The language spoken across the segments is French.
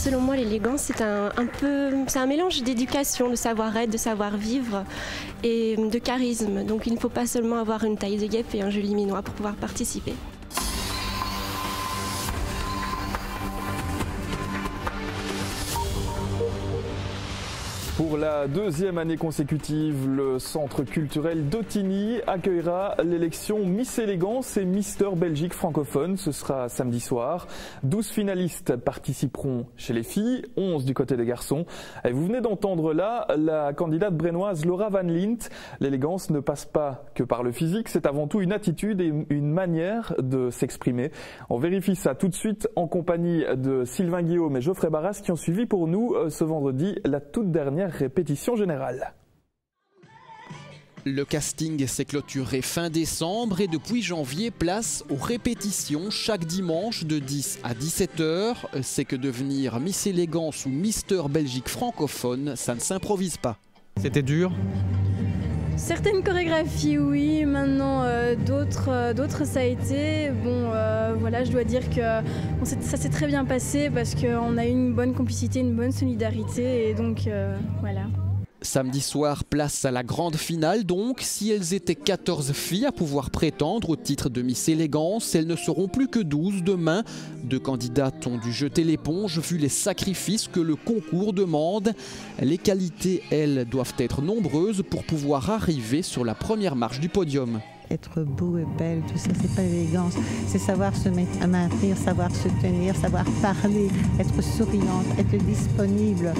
selon moi, l'élégance, c'est c'est un mélange d'éducation, de savoir-être, de savoir-vivre et de charisme. Donc il ne faut pas seulement avoir une taille de guêpe et un joli minois pour pouvoir participer. Pour la deuxième année consécutive, le Centre culturel d'Ottignies accueillera l'élection Miss Élégance et Mister Belgique francophone. Ce sera samedi soir. 12 finalistes participeront chez les filles, 11 du côté des garçons. Et vous venez d'entendre là la candidate brennoise Laura Van Lint. L'élégance ne passe pas que par le physique, c'est avant tout une attitude et une manière de s'exprimer. On vérifie ça tout de suite en compagnie de Sylvain Guillaume et Geoffrey Barras qui ont suivi pour nous ce vendredi la toute dernière répétition générale. Le casting s'est clôturé fin décembre et depuis janvier, place aux répétitions chaque dimanche de 10 à 17h. C'est que devenir Miss Élégance ou Mister Belgique francophone, ça ne s'improvise pas. C'était dur? Certaines chorégraphies, oui. Maintenant, d'autres, ça a été. Bon, voilà, je dois dire que ça s'est très bien passé parce qu'on a eu une bonne complicité, une bonne solidarité. Et donc, voilà. Samedi soir, place à la grande finale donc. Si elles étaient 14 filles à pouvoir prétendre au titre de Miss Élégance, elles ne seront plus que 12 demain. 2 candidates ont dû jeter l'éponge vu les sacrifices que le concours demande. Les qualités, elles, doivent être nombreuses pour pouvoir arriver sur la première marche du podium. Être beau et belle, tout ça, c'est pas l'élégance. C'est savoir se maintenir, savoir se tenir, savoir parler, être souriante, être disponible,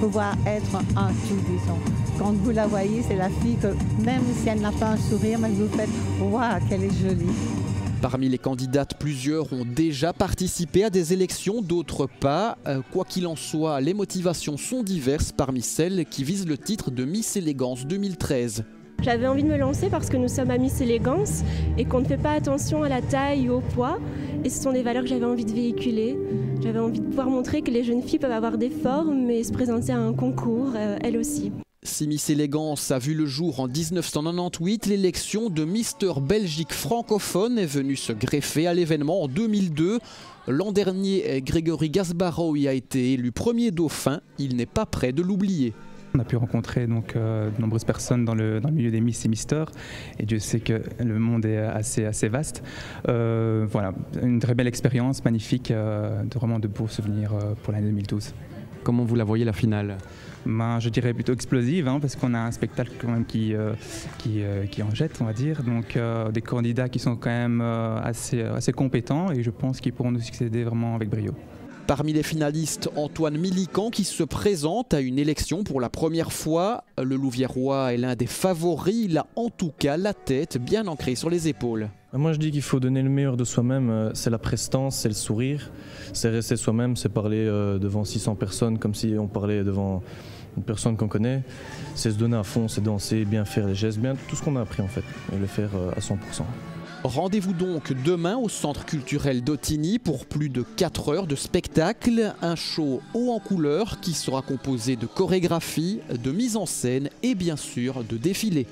pouvoir être un tout, disons. Quand vous la voyez, c'est la fille que, même si elle n'a pas un sourire, mais vous faites « Waouh, qu'elle est jolie ». Parmi les candidates, plusieurs ont déjà participé à des élections, d'autres pas. Quoi qu'il en soit, les motivations sont diverses parmi celles qui visent le titre de Miss Élégance 2013. J'avais envie de me lancer parce que nous sommes à Miss Élégance et qu'on ne fait pas attention à la taille ou au poids. Et ce sont des valeurs que j'avais envie de véhiculer. J'avais envie de pouvoir montrer que les jeunes filles peuvent avoir des formes mais se présenter à un concours, elles aussi. Si Miss Élégance a vu le jour en 1998, l'élection de Mister Belgique francophone est venue se greffer à l'événement en 2002. L'an dernier, Grégory Gasbarro y a été élu premier dauphin. Il n'est pas prêt de l'oublier. On a pu rencontrer donc, de nombreuses personnes dans le milieu des Miss et Mister, et Dieu sait que le monde est assez vaste. Voilà, une très belle expérience, magnifique, vraiment de beaux souvenirs pour l'année 2012. Comment vous la voyez la finale? Je dirais plutôt explosive, parce qu'on a un spectacle quand même qui en jette, on va dire. Donc des candidats qui sont quand même assez compétents et je pense qu'ils pourront nous succéder vraiment avec brio. Parmi les finalistes, Antoine Milican qui se présente à une élection pour la première fois. Le Louviérois est l'un des favoris, il a en tout cas la tête bien ancrée sur les épaules. Moi je dis qu'il faut donner le meilleur de soi-même, c'est la prestance, c'est le sourire, c'est rester soi-même, c'est parler devant 600 personnes comme si on parlait devant une personne qu'on connaît, c'est se donner à fond, c'est danser, bien faire les gestes, bien tout ce qu'on a appris en fait, et le faire à 100%. Rendez-vous donc demain au Centre culturel d'Ottignies pour plus de 4 heures de spectacle. Un show haut en couleur qui sera composé de chorégraphie, de mise en scène et bien sûr de défilés.